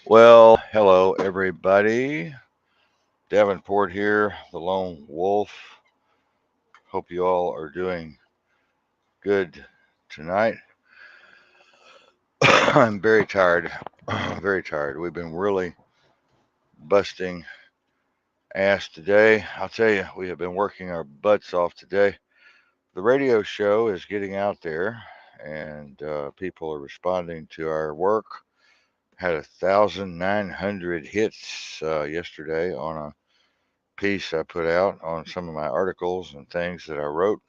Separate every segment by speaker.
Speaker 1: Well, hello everybody. Davenport here, the lone wolf. Hope you all are doing good tonight. I'm very tired. Very tired. We've been really busting ass today. I'll tell you, we have been working our butts off today. The radio show is getting out there, and people are responding to our work. Had 1,900 hits yesterday on a piece I put out on some of my articles and things that I wrote,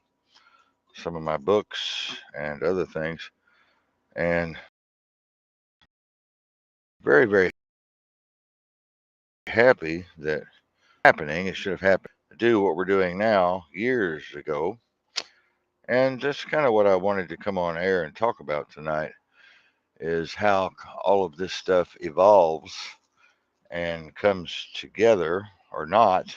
Speaker 1: some of my books and other things. And very, very happy that happening. It should have happened to do what we're doing now years ago. And that's kind of what I wanted to come on air and talk about tonight is how all of this stuff evolves and comes together or not.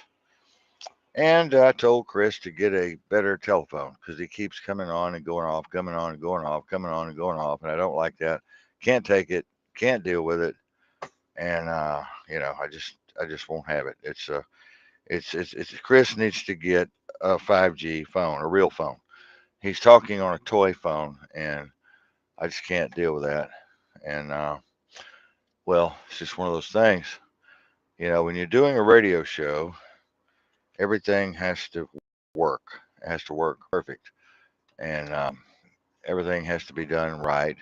Speaker 1: And I told Chris to get a better telephone because he keeps coming on and going off, coming on and going off, coming on and going off, and I don't like that. Can't take it, can't deal with it, and I just won't have it. It's Chris needs to get a 5G phone, a real phone. He's talking on a toy phone, and I just can't deal with that. And well, it's just one of those things. When you're doing a radio show, everything has to work. It has to work perfect. And everything has to be done right,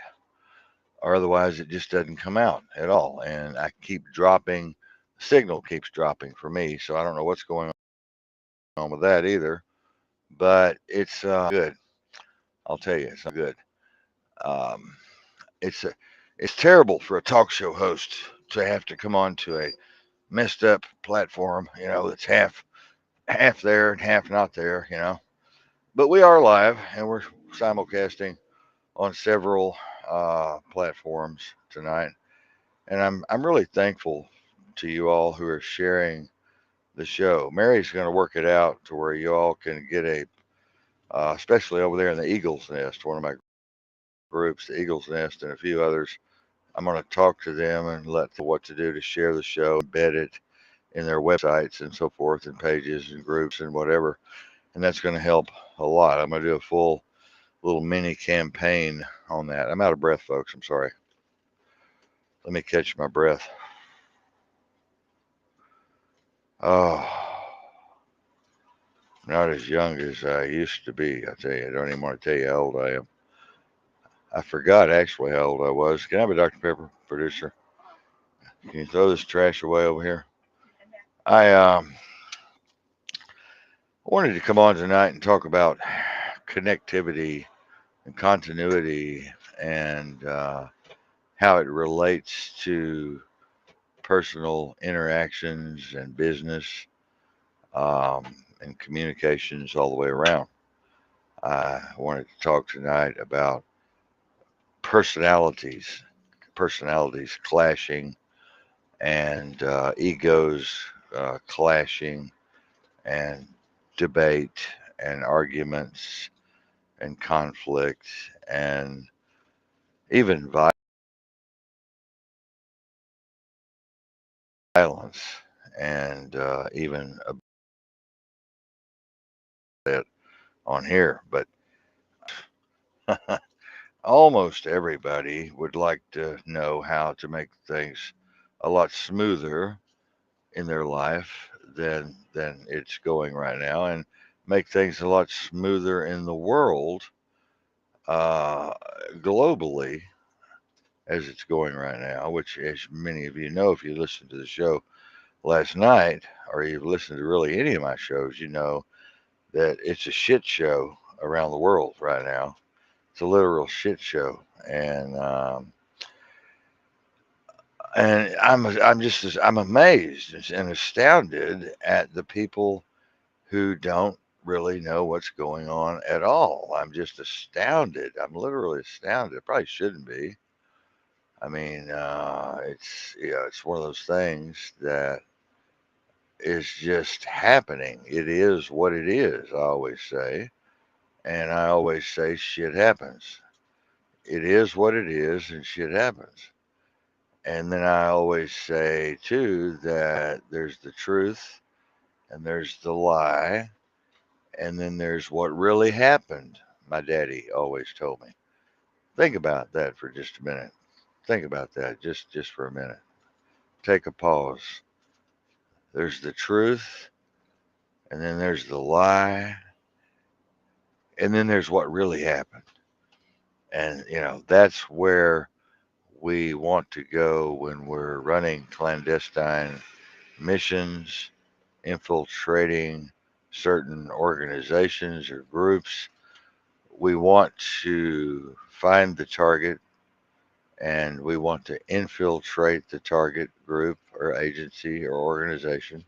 Speaker 1: or otherwise it just doesn't come out at all. And I keep dropping, signal keeps dropping for me, so I don't know what's going on with that either. But it's good. I'll tell you, it's not good. Um, it's a, it's terrible for a talk show host to have to come on to a messed up platform, that's half there and half not there, But we are live and we're simulcasting on several platforms tonight, and I'm really thankful to you all who are sharing the show. Mary's going to work it out to where you all can get especially over there in the Eagle's Nest, one of my groups, the Eagle's Nest, and a few others. I'm going to talk to them and let them know what to do to share the show, embed it in their websites and so forth, and pages and groups and whatever. And that's going to help a lot. I'm going to do a full little mini campaign on that. I'm out of breath, folks. I'm sorry. Let me catch my breath. Oh, not as young as I used to be. I tell you, I don't even want to tell you how old I am. I forgot actually how old I was. Can I have a Dr. Pepper, producer? Can you throw this trash away over here? I wanted to come on tonight and talk about connectivity and continuity and how it relates to personal interactions and business and communications all the way around. I wanted to talk tonight about personalities, personalities clashing, and egos clashing, and debate, and arguments, and conflict, and even violence, and even a bit on here. But almost everybody would like to know how to make things a lot smoother in their life than it's going right now, and make things a lot smoother in the world uh, globally as it's going right now. Which, as many of you know, if you listened to the show last night or you've listened to really any of my shows, you know that it's a shit show around the world right now. It's a literal shit show, and I'm amazed and astounded at the people who don't really know what's going on at all. I'm just astounded. I'm literally astounded. It probably shouldn't be. I mean, it's one of those things that is just happening. It is what it is. I always say, and I always say shit happens. It is what it is, and shit happens. And then I always say, too, that there's the truth and there's the lie. And then there's what really happened. My daddy always told me. Think about that for just a minute. Think about that just for a minute. Take a pause. There's the truth, and then there's the lie, and then there's what really happened. And, that's where we want to go when we're running clandestine missions, infiltrating certain organizations or groups. We want to find the target and we want to infiltrate the target group or agency or organization.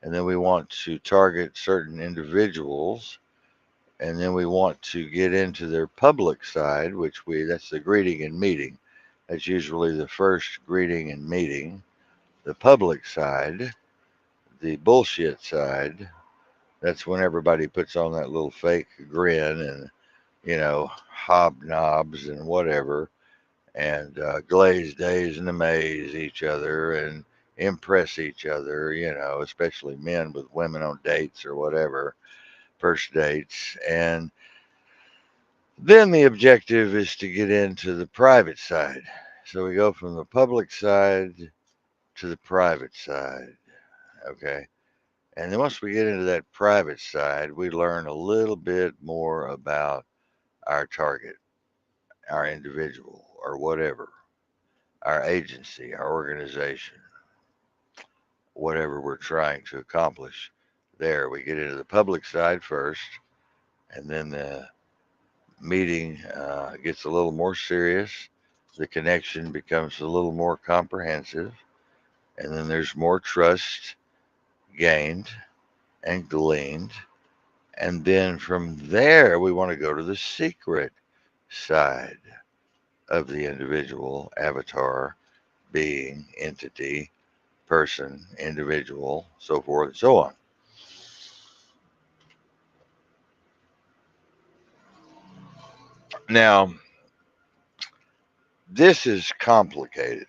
Speaker 1: And then we want to target certain individuals. And then we want to get into their public side, that's the greeting and meeting. That's usually the first greeting and meeting. The public side, the bullshit side, that's when everybody puts on that little fake grin and, hobnobs and whatever, and glaze days and amaze each other and impress each other, especially men with women on dates or whatever, first dates. And then the objective is to get into the private side. So we go from the public side to the private side. Okay. And then once we get into that private side, we learn a little bit more about our target, our individual, or whatever, our agency, our organization, whatever we're trying to accomplish. There, we get into the public side first, and then the meeting gets a little more serious. The connection becomes a little more comprehensive, and then there's more trust gained and gleaned. And then from there, we want to go to the secret side of the individual, avatar, being, entity, person, individual, so forth and so on. Now, this is complicated,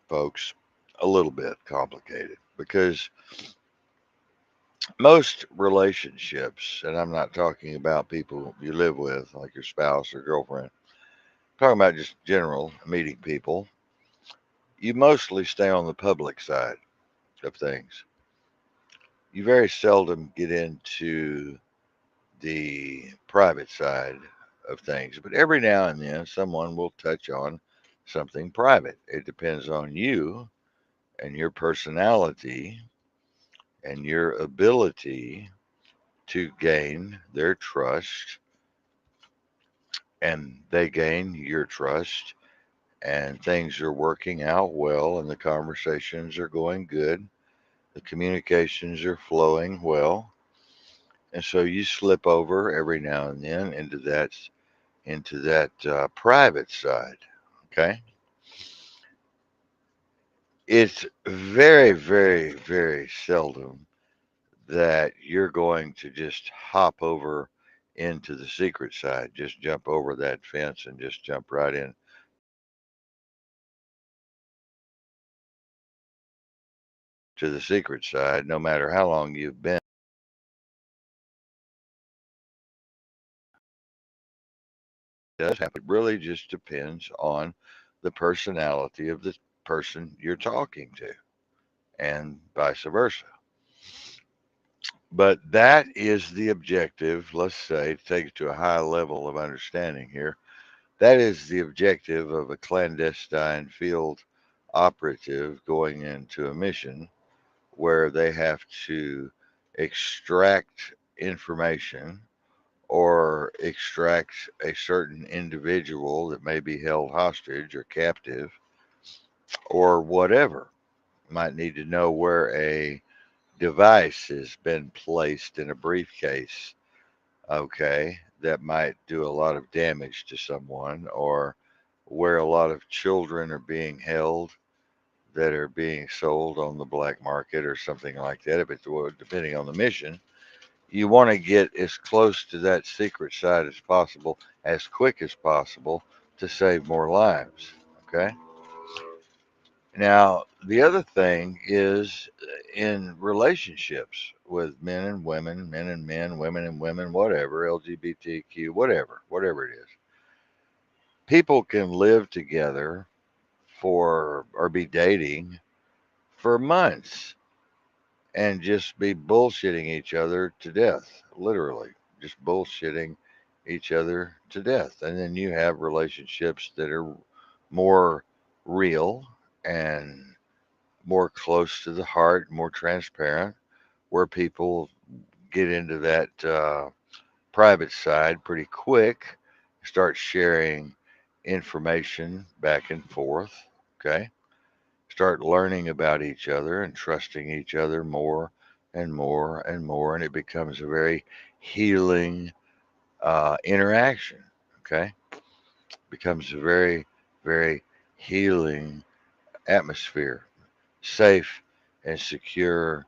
Speaker 1: folks, a little bit complicated because most relationships, and I'm not talking about people you live with, like your spouse or girlfriend, I'm talking about just general meeting people, you mostly stay on the public side of things. You very seldom get into the private side of things, but every now and then someone will touch on something private. It depends on you and your personality and your ability to gain their trust, and they gain your trust, and things are working out well, and the conversations are going good, the communications are flowing well, and so you slip over every now and then into that private side. Okay, it's very, very, very seldom that you're going to just hop over into the secret side, just jump over that fence and just jump right in to the secret side, no matter how long you've been. Does happen. It really just depends on the personality of the person you're talking to, and vice versa. But that is the objective, let's say, to take it to a high level of understanding here. That is the objective of a clandestine field operative going into a mission where they have to extract information or extract a certain individual that may be held hostage or captive or whatever. Might need to know where a device has been placed in a briefcase, okay, that might do a lot of damage to someone, or where a lot of children are being held that are being sold on the black market or something like that. If it's depending on the mission, you want to get as close to that secret side as possible, as quick as possible, to save more lives. Okay. Now, the other thing is in relationships with men and women, men and men, women and women, whatever, LGBTQ, whatever it is. People can live together for or be dating for months and just be bullshitting each other to death, literally, just bullshitting each other to death. And then you have relationships that are more real and more close to the heart, more transparent, where people get into that private side pretty quick, start sharing information back and forth. Okay. Start learning about each other and trusting each other more and more and more. And it becomes a very healing interaction. Okay. Becomes a very, very healing atmosphere, safe and secure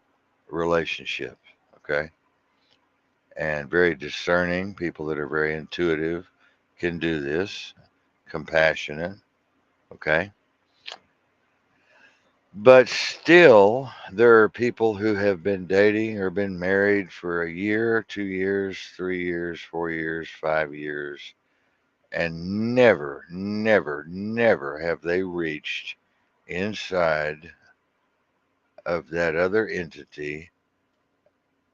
Speaker 1: relationship. Okay. And very discerning people that are very intuitive can do this, compassionate. Okay. But still, there are people who have been dating or been married for a year, 2 years, 3 years, 4 years, 5 years, and never, never, never have they reached inside of that other entity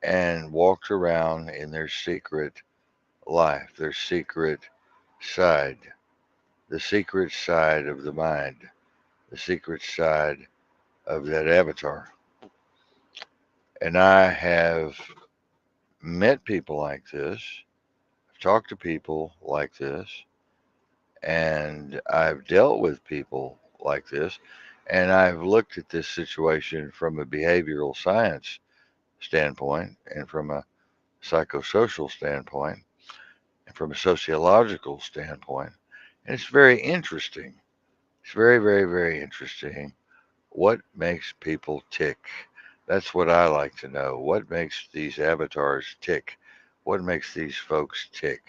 Speaker 1: and walked around in their secret life, their secret side, the secret side of the mind, the secret side of that avatar. And I have met people like this, I've talked to people like this, and I've dealt with people like this, and I've looked at this situation from a behavioral science standpoint and from a psychosocial standpoint and from a sociological standpoint. And it's very interesting. It's very, very, very interesting what makes people tick. That's what I like to know. What makes these avatars tick? What makes these folks tick?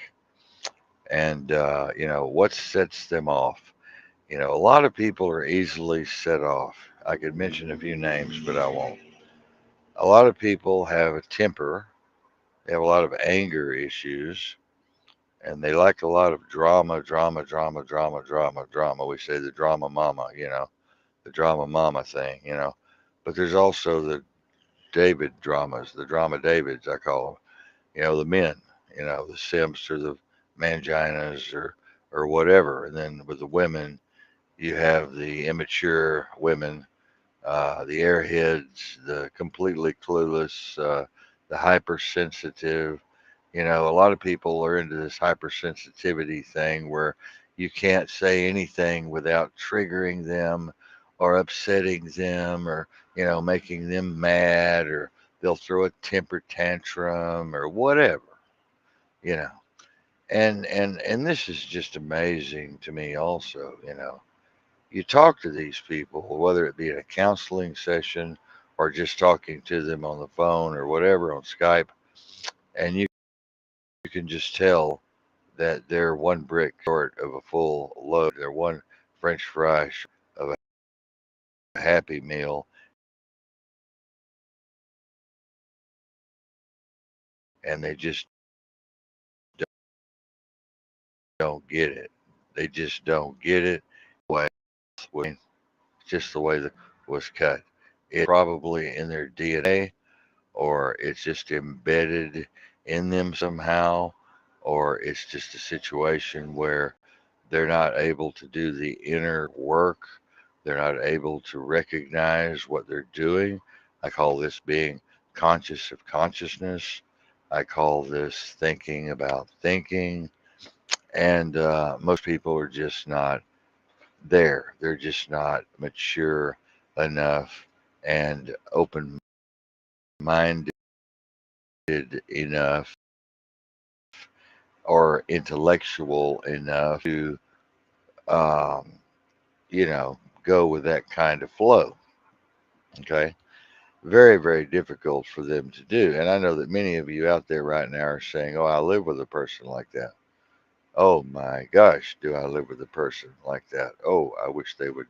Speaker 1: And, what sets them off? A lot of people are easily set off. I could mention a few names, but I won't. A lot of people have a temper, they have a lot of anger issues, and they like a lot of drama, drama, drama, drama, drama, drama. We say the drama mama, the drama mama thing. But there's also the David dramas, the drama Davids, I call them. The men, the simps or the manginas or whatever. And then with the women, you have the immature women, the airheads, the completely clueless, the hypersensitive. A lot of people are into this hypersensitivity thing where you can't say anything without triggering them or upsetting them or, making them mad or they'll throw a temper tantrum or whatever, you know. And this is just amazing to me also. You talk to these people, whether it be in a counseling session or just talking to them on the phone or whatever on Skype, and you can just tell that they're one brick short of a full load. They're one French fry short of a happy meal, and they just don't get it. They just don't get it. Way just the way the was cut. It's probably in their DNA or it's just embedded in them somehow, or it's just a situation where they're not able to do the inner work. They're not able to recognize what they're doing. I call this being conscious of consciousness. I call this thinking about thinking. And most people are just not there. They're just not mature enough and open minded enough or intellectual enough to, um, go with that kind of flow. Okay. Very, very difficult for them to do. And I know that many of you out there right now are saying, oh, I live with a person like that. Oh my gosh, do I live with a person like that? Oh, I wish they would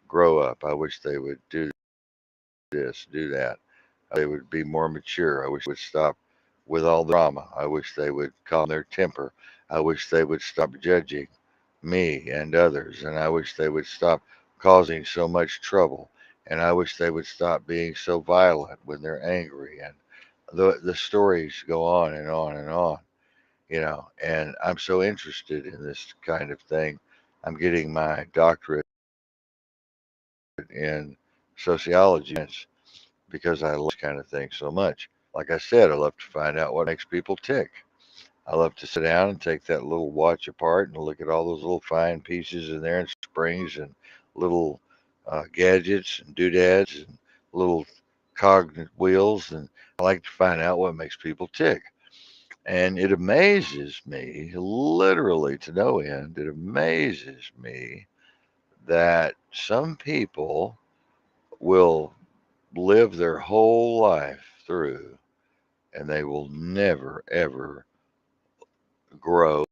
Speaker 1: grow up. I wish they would do this, do that. They would be more mature. I wish they would stop with all the drama. I wish they would calm their temper. I wish they would stop judging me and others. And I wish they would stop causing so much trouble. And I wish they would stop being so violent when they're angry. And the stories go on and on and on, and I'm so interested in this kind of thing. I'm getting my doctorate in sociology because I love this kind of thing so much. Like I said, I love to find out what makes people tick. I love to sit down and take that little watch apart and look at all those little fine pieces in there and springs and little gadgets and doodads and little cog wheels. And I like to find out what makes people tick. And it amazes me, literally to no end, it amazes me that some people will live their whole life through and they will never, ever grow.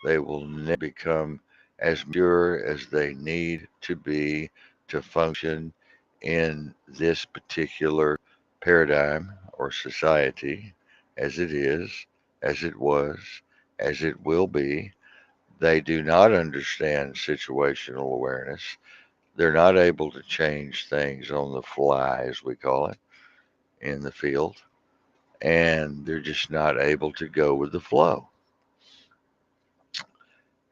Speaker 1: They will never become as mature as they need to be to function in this particular paradigm or society as it is, as it was, as it will be. They do not understand situational awareness. They're not able to change things on the fly, as we call it, in the field. And they're just not able to go with the flow.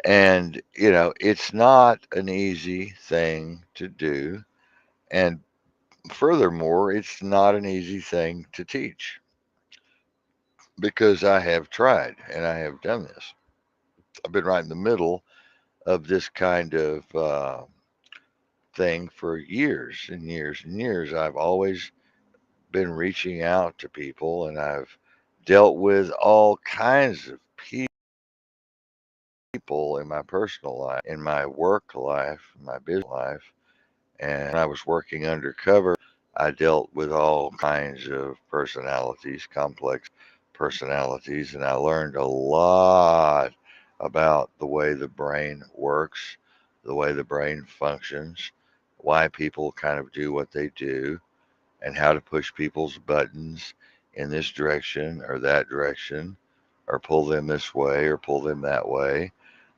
Speaker 1: And, it's not an easy thing to do. And furthermore, it's not an easy thing to teach because I have tried and I have done this. I've been right in the middle of this kind of thing for years and years and years. I've always been reaching out to people and I've dealt with all kinds of people in my personal life, in my work life, my business life. And when I was working undercover, I dealt with all kinds of personalities, complex personalities, and I learned a lot about the way the brain works, the way the brain functions, why people kind of do what they do, and how to push people's buttons in this direction or that direction, or pull them this way or pull them that way.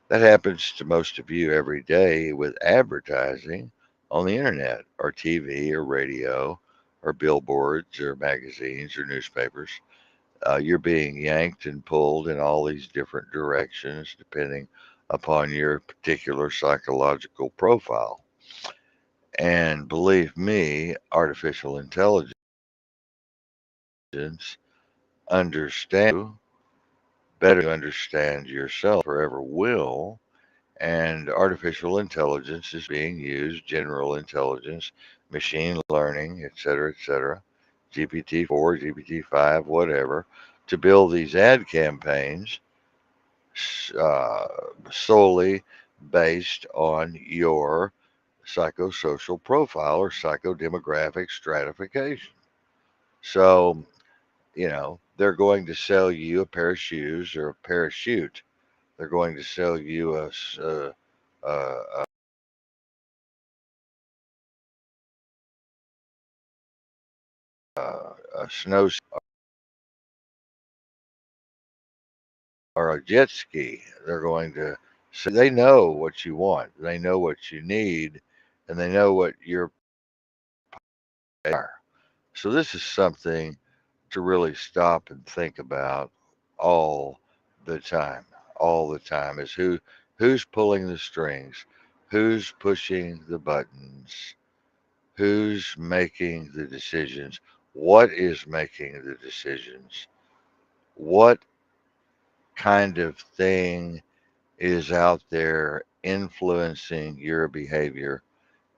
Speaker 1: That happens to most of you every day with advertising on the internet or TV or radio or billboards or magazines or newspapers. You're being yanked and pulled in all these different directions depending upon your particular psychological profile. And believe me, artificial intelligence understands you better than you understand yourself or ever will. And artificial intelligence is being used, general intelligence, machine learning, et cetera, GPT-4, GPT-5, whatever, to build these ad campaigns uh, solely based on your psychosocial profile or psychodemographic stratification. So, they're going to sell you a pair of shoes or a parachute. They're going to sell you a a snow or a jet ski. They're going to say they know what you want, they know what you need, and they know what your are. So this is something to really stop and think about all the time. All the time is who's pulling the strings, who's pushing the buttons, who's making the decisions, what is making the decisions, what kind of thing is out there influencing your behavior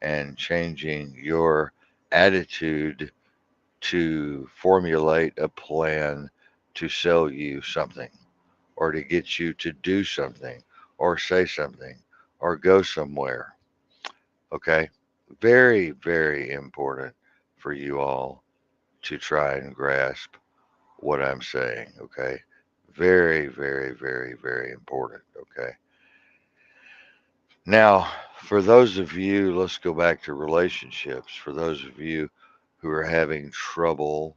Speaker 1: and changing your attitude to formulate a plan to sell you something or to get you to do something or say something or go somewhere. Okay. Very, very important for you all to try and grasp what I'm saying. Okay. Very, very, very, very important. Okay. Now, For those of you, let's go back to relationships. For those of you who are having trouble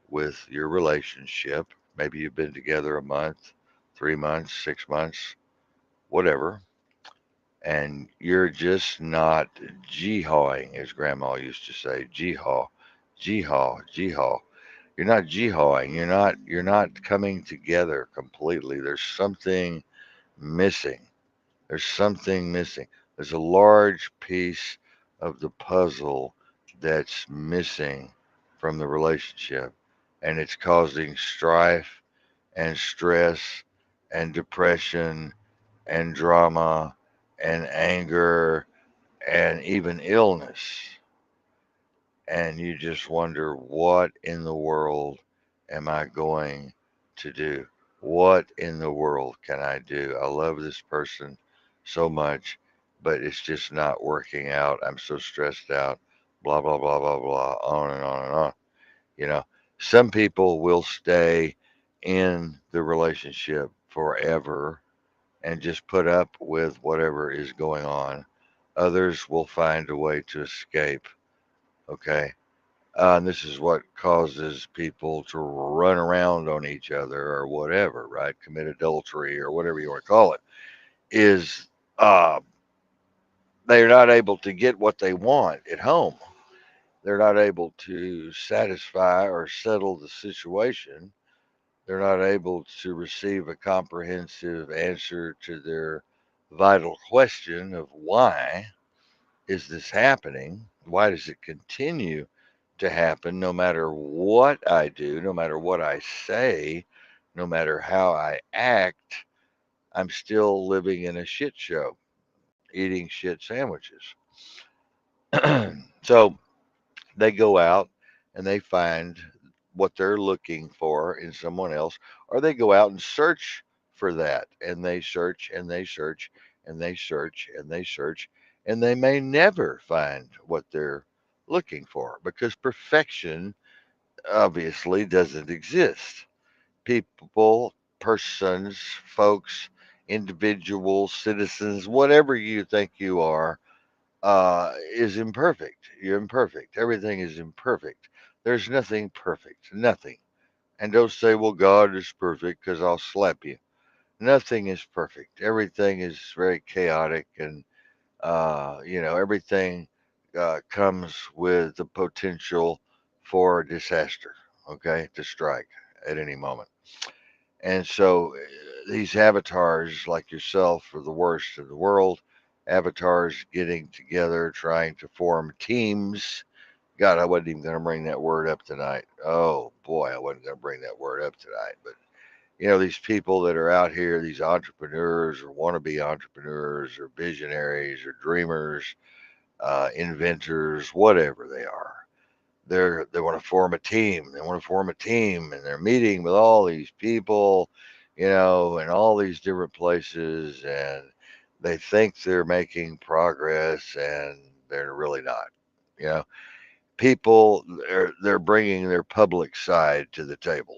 Speaker 1: with your relationship, maybe you've been together a month, 3 months, 6 months, whatever, and you're just not jihawing, as grandma used to say, jihaw, jihaw, jihaw. You're not jihawing. You're not coming together completely. There's something missing. There's something missing. There's a large piece of the puzzle that's missing from the relationship, and it's causing strife and stress and depression and drama and anger and even illness. And you just wonder, what in the world am I going to do? What in the world can I do? I love this person so much, but it's just not working out. I'm so stressed out, blah, blah, blah, blah, blah, on and on and on. You know, some people will stay in the relationship forever and just put up with whatever is going on. Others will find a way to escape. Okay. And this is what causes people to run around on each other or whatever, right? Commit adultery or whatever you want to call it, is uh, they're not able to get what they want at home. They're not able to satisfy or settle the situation. They're not able to receive a comprehensive answer to their vital question of why is this happening? Why does it continue to happen no matter what I do, no matter what I say, no matter how I act? I'm still living in a shit show, eating shit sandwiches. So they go out and they find what they're looking for in someone else, or they go out and search for that, and they search and they search and they search and they search, and they may never find what they're looking for because perfection obviously doesn't exist. People, persons, folks, individuals, citizens, whatever you think you are, is imperfect. You're imperfect. Everything is imperfect. There's nothing perfect. Nothing. And don't say, well, God is perfect because I'll slap you. Nothing is perfect. Everything is very chaotic, and, everything comes with the potential for disaster, okay, to strike at any moment. And so these avatars like yourself are the worst in the world. Avatars getting together, trying to form teams. God, I wasn't even going to bring that word up tonight. Oh boy, I wasn't going to bring that word up tonight. But these people that are out here, these entrepreneurs or wannabe entrepreneurs or visionaries or dreamers, inventors, whatever they are, they want to form a team. They want to form a team, and they're meeting with all these people, in all these different places, and they think they're making progress, and they're really not. You know, people they're bringing their public side to the table.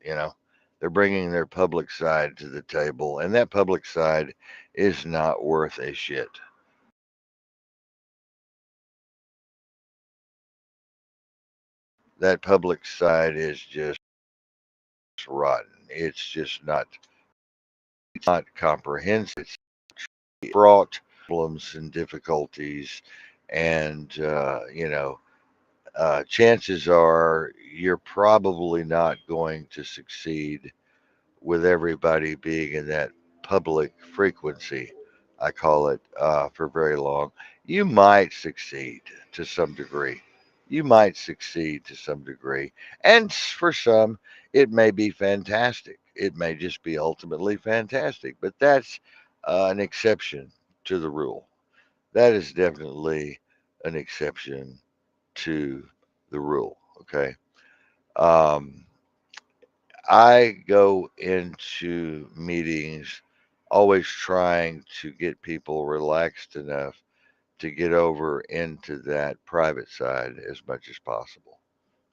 Speaker 1: You know, they're bringing their public side to the table, and that public side is not worth a shit. That public side is just rotten. It's just not comprehensive. It's fraught problems and difficulties, and chances are you're probably not going to succeed with everybody being in that public frequency. I call it, for very long. You might succeed to some degree. You might succeed to some degree. And for some, it may be fantastic. It may just be ultimately fantastic. But that's an exception to the rule. That is definitely an exception to the rule. Okay. Um, I go into meetings always trying to get people relaxed enough to get over into that private side as much as possible.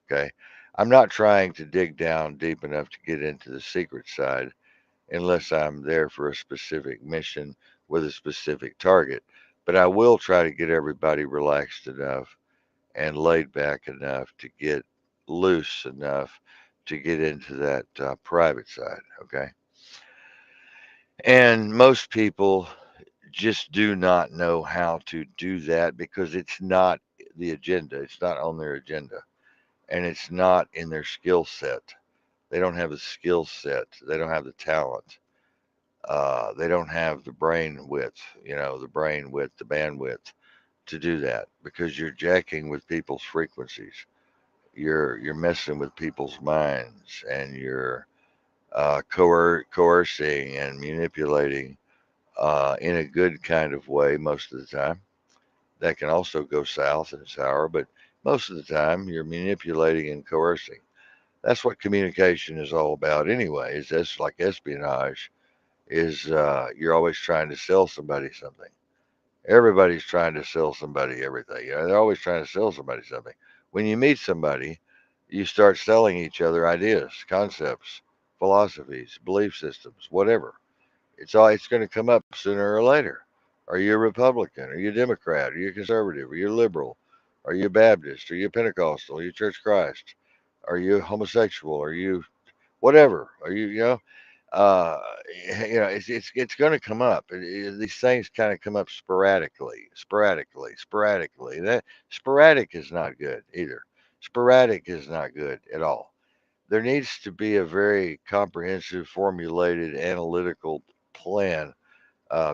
Speaker 1: Okay. I'm not trying to dig down deep enough to get into the secret side unless I'm there for a specific mission with a specific target. but I will try to get everybody relaxed enough and laid back enough to get loose enough to get into that private side. Okay. And most people just do not know how to do that because it's not the agenda. It's not on their agenda and it's not in their skill set. They don't have the skill set. They don't have the talent. They don't have the brain width, the brain width, the bandwidth to do that because you're jacking with people's frequencies. You're messing with people's minds and you're coercing and manipulating in a good kind of way most of the time. That can also go south and sour, but most of the time you're manipulating and coercing. That's what communication is all about, anyways. That's like espionage. Is you're always trying to sell somebody something. Everybody's trying to sell somebody everything. They're always trying to sell somebody something. When you meet somebody, you start selling each other ideas, concepts, philosophies, belief systems, whatever. It's going to come up sooner or later. Are you a Republican? Are you a Democrat? Are you a conservative? Are you a liberal? Are you a Baptist? Are you a Pentecostal? Are you Church of Christ? Are you homosexual? Are you whatever? Are you uh, it's going to come up. These things kind of come up sporadically. That sporadic is not good either. Sporadic is not good at all. There needs to be a very comprehensive, formulated, analytical plan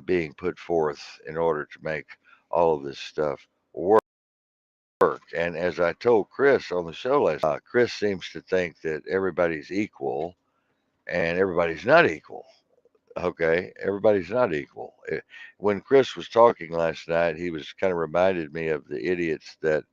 Speaker 1: being put forth in order to make all of this stuff work. And as I told Chris on the show Chris seems to think that everybody's equal, and everybody's not equal. Okay, everybody's not equal. When Chris was talking last night, he was kind of reminded me of the idiots that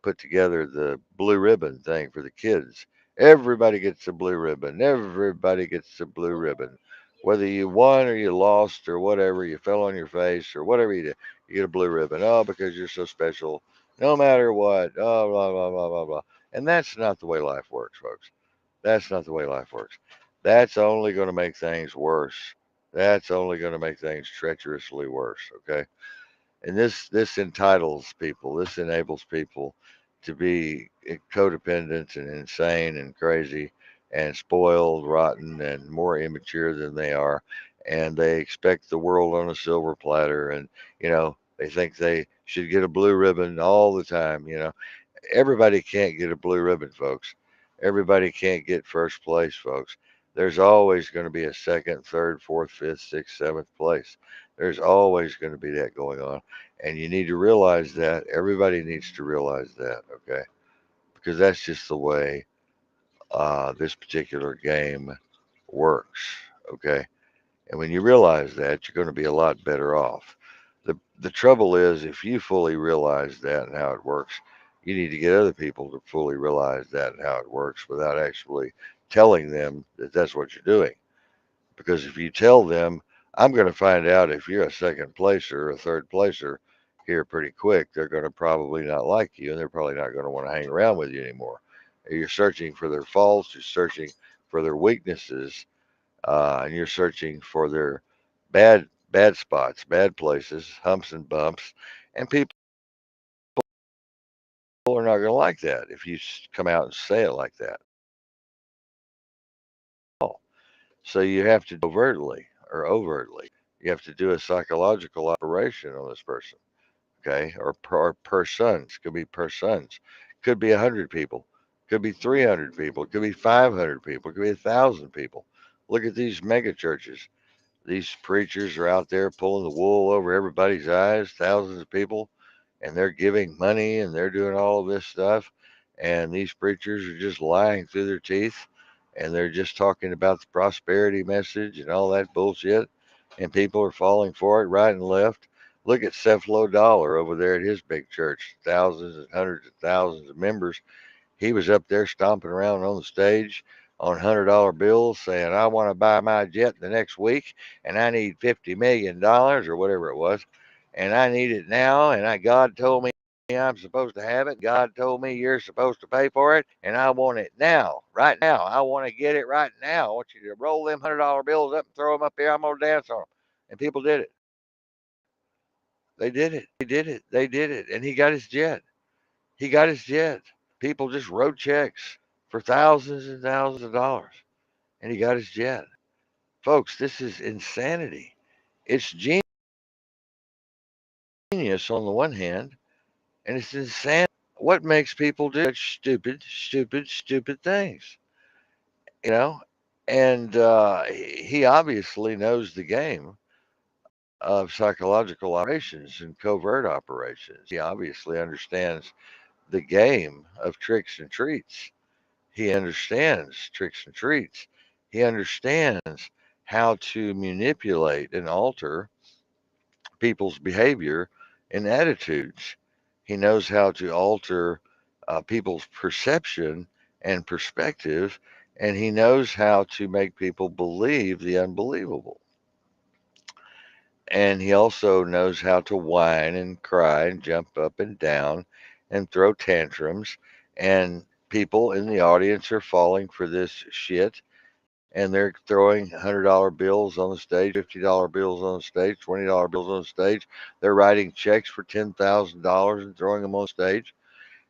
Speaker 1: put together the blue ribbon thing for the kids. Everybody gets a blue ribbon. Everybody gets a blue ribbon. Whether you won or you lost or whatever, you fell on your face or whatever you did, you get a blue ribbon. Oh, because you're so special, no matter what. Oh, blah, blah, blah, blah, blah. And that's not the way life works, folks. That's not the way life works. That's only going to make things worse. That's only going to make things treacherously worse. Okay. And this entitles people. This enables people to be codependent and insane and crazy and spoiled, rotten, and more immature than they are. And they expect the world on a silver platter. And they think they should get a blue ribbon all the time. Everybody can't get a blue ribbon, folks. Everybody can't get first place, folks. There's always going to be a second, third, fourth, fifth, sixth, seventh place. There's always going to be that going on. And you need to realize that. Everybody needs to realize that, okay? Because that's just the way this particular game works, okay? And when you realize that, you're going to be a lot better off. The trouble is, if you fully realize that and how it works, you need to get other people to fully realize that and how it works without actually telling them that that's what you're doing. Because if you tell them, I'm going to find out if you're a second placer or a third placer here pretty quick, they're going to probably not like you and they're probably not going to want to hang around with you anymore. You're searching for their faults, you're searching for their weaknesses, and you're searching for their bad spots, bad places, humps and bumps, and people are not going to like that if you come out and say it like that. So you have to do overtly. You have to do a psychological operation on this person, okay? Or persons. Could be persons. Could be 100 people. Could be 300 people. Could be 500 people. Could be 1,000 people. Look at these mega churches. These preachers are out there pulling the wool over everybody's eyes, thousands of people, and they're giving money and they're doing all of this stuff. And these preachers are just lying through their teeth and they're just talking about the prosperity message and all that bullshit. And people are falling for it right and left. Look at Cephalo Dollar over there at his big church, thousands and hundreds of thousands of members. He was up there stomping around on the stage on $100 bills saying, I want to buy my jet the next week and I need $50 million or whatever it was. And I need it now. And God told me I'm supposed to have it. God told me you're supposed to pay for it. And I want it now, right now. I want to get it right now. I want you to roll them $100 bills up and throw them up here. I'm going to dance on them. And people did it. They did it. They did it. They did it. And he got his jet. He got his jet. People just wrote checks for thousands and thousands of dollars. And he got his jet. Folks, this is insanity. It's genius on the one hand, and it's insanity. What makes people do such stupid, stupid, stupid things? You know? And he obviously knows the game of psychological operations and covert operations. He obviously understands the game of tricks and treats. He understands tricks and treats. He understands how to manipulate and alter people's behavior and attitudes. He knows how to alter people's perception and perspective, and he knows how to make people believe the unbelievable. And he also knows how to whine and cry and jump up and down and throw tantrums. And people in the audience are falling for this shit. And they're throwing $100 bills on the stage, $50 bills on the stage, $20 bills on the stage. They're writing checks for $10,000 and throwing them on stage.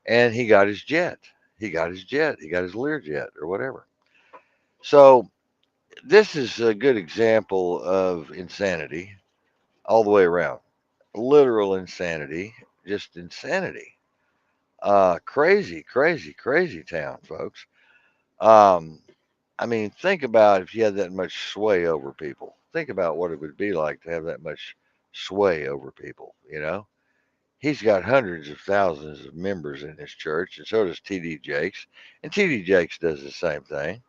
Speaker 1: And he got his jet. He got his jet. He got his Learjet or whatever. So this is a good example of insanity all the way around. Literal insanity, just insanity. Crazy, crazy, crazy town, folks. Um, I mean, think about if you had that much sway over people. Think about what it would be like to have that much sway over people, you know? He's got hundreds of thousands of members in his church, and so does TD Jakes. And TD Jakes does the same thing.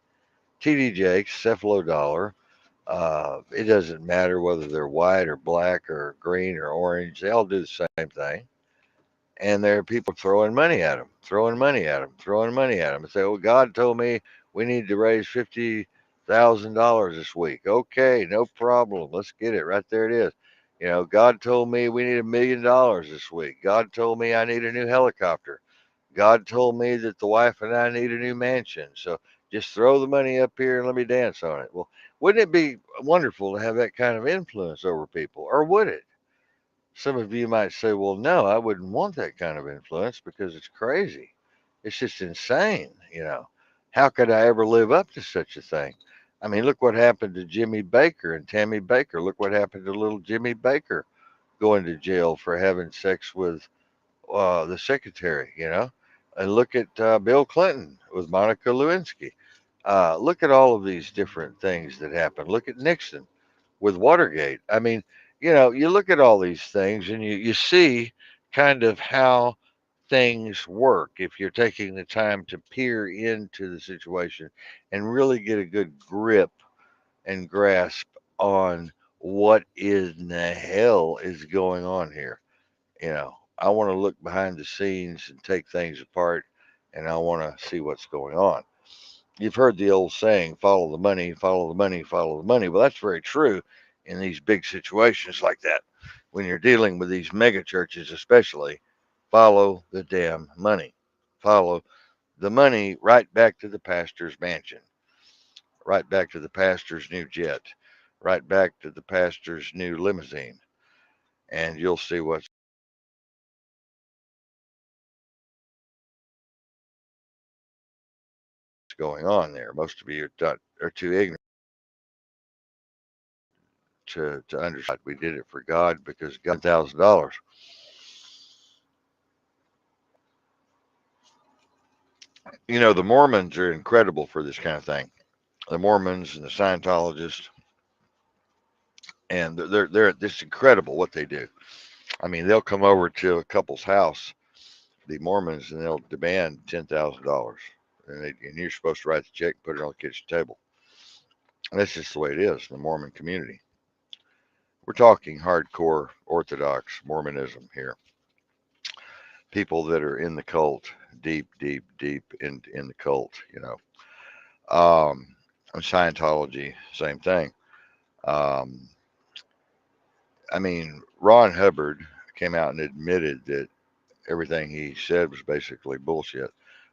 Speaker 1: TD Jakes, Cephalo Dollar, it doesn't matter whether they're white or black or green or orange, they all do the same thing. And there are people throwing money at him, throwing money at him, throwing money at him, and say, "Well, God told me we need to raise $50,000 this week." Okay, no problem. Let's get it. Right there it is. You know, God told me we need $1 million this week. God told me I need a new helicopter. God told me that the wife and I need a new mansion. So just throw the money up here and let me dance on it. Well, wouldn't it be wonderful to have that kind of influence over people, or would it? Some of you might say, well, no, I wouldn't want that kind of influence because it's crazy. It's just insane, you know. How could I ever live up to such a thing? I mean, look what happened to Jimmy Baker and Tammy Baker. Look what happened to little Jimmy Baker going to jail for having sex with the secretary, you know. And look at Bill Clinton with Monica Lewinsky. Look at all of these different things that happened. Look at Nixon with Watergate. I mean, you know, you look at all these things and you see kind of how things work if you're taking the time to peer into the situation and really get a good grip and grasp on what in the hell is going on here. You know, I want to look behind the scenes and take things apart and I want to see what's going on. You've heard the old saying, follow the money, follow the money, follow the money. Well, that's very true in these big situations like that. When you're dealing with these mega churches, especially, follow the damn money. Follow the money right back to the pastor's mansion, right back to the pastor's new jet, right back to the pastor's new limousine. And you'll see what's going on there. Most of you are too ignorant to understand. We did it for God because God $1,000. You know, the Mormons are incredible for this kind of thing. The Mormons and the Scientologists, and they're this incredible what they do. I mean, they'll come over to a couple's house, the Mormons, and they'll demand $10,000, and you're supposed to write the check, and put it on the kitchen table. And that's just the way it is in the Mormon community. We're talking hardcore Orthodox Mormonism here. People that are in the cult, deep, deep, deep in the cult. You know, and Scientology, same thing. Um, I mean, Ron Hubbard came out and admitted that everything he said was basically bullshit,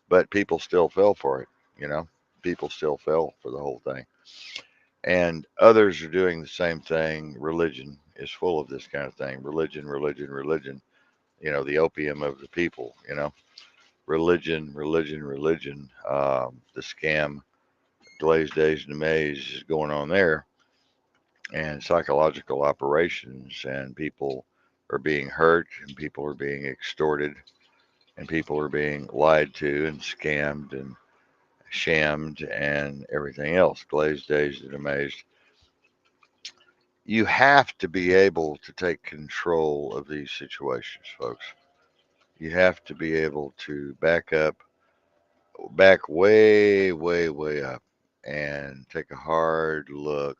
Speaker 1: but people still fell for it. You know, people still fell for the whole thing, and others are doing the same thing. Religion, is full of this kind of thing. Religion, religion, religion. The opium of the people. Religion, religion, religion. The scam, glazed days and maze is going on there, and psychological operations, and people are being hurt, and people are being extorted, and people are being lied to and scammed and shammed and everything else. Glazed, dazed, and amazed. You have to be able to take control of these situations, folks. You have to be able to back way, way, way up, and take a hard look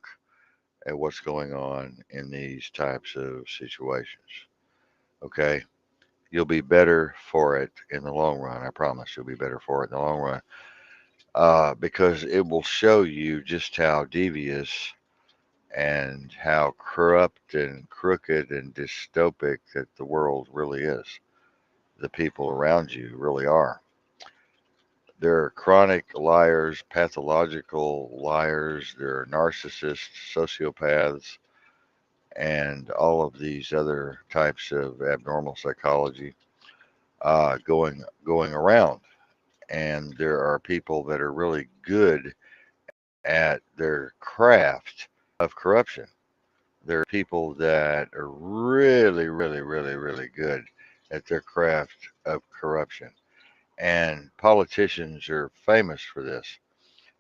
Speaker 1: at what's going on in these types of situations. Okay? You'll be better for it in the long run. I promise you'll be better for it in the long run. Because it will show you just how devious and how corrupt and crooked and dystopic that the world really is. The people around you really are. They're chronic liars, pathological liars, they're narcissists, sociopaths, and all of these other types of abnormal psychology going around. And there are people that are really good at their craft of corruption. There are people that are really, really, really, really good at their craft of corruption. And politicians are famous for this.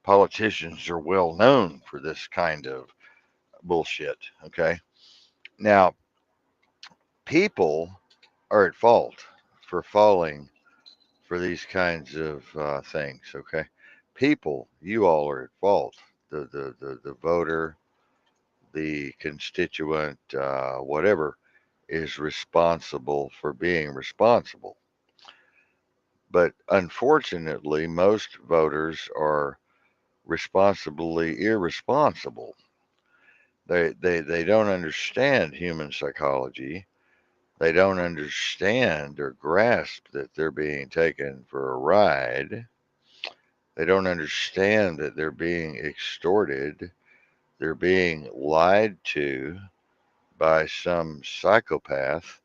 Speaker 1: Politicians are well known for this kind of bullshit. Okay. Now, people are at fault for falling for these kinds of things. Okay. People, you all are at fault. The voter, the constituent, whatever, is responsible for being responsible. But unfortunately, most voters are responsibly irresponsible. They don't understand human psychology. They don't understand or grasp that they're being taken for a ride. They don't understand that they're being extorted. They're being lied to by some psychopath,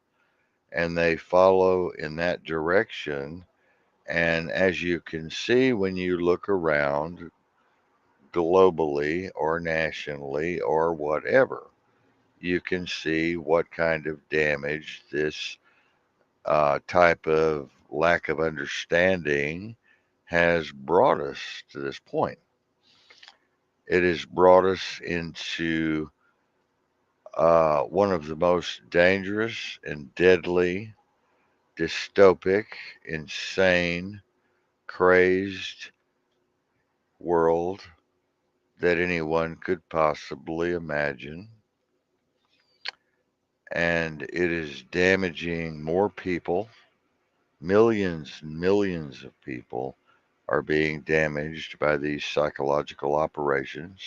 Speaker 1: and they follow in that direction. And as you can see when you look around globally or nationally or whatever, you can see what kind of damage this type of lack of understanding has brought us to this point. It has brought us into one of the most dangerous and deadly, dystopic, insane, crazed world that anyone could possibly imagine. And it is damaging more people. Millions and millions of people are being damaged by these psychological operations,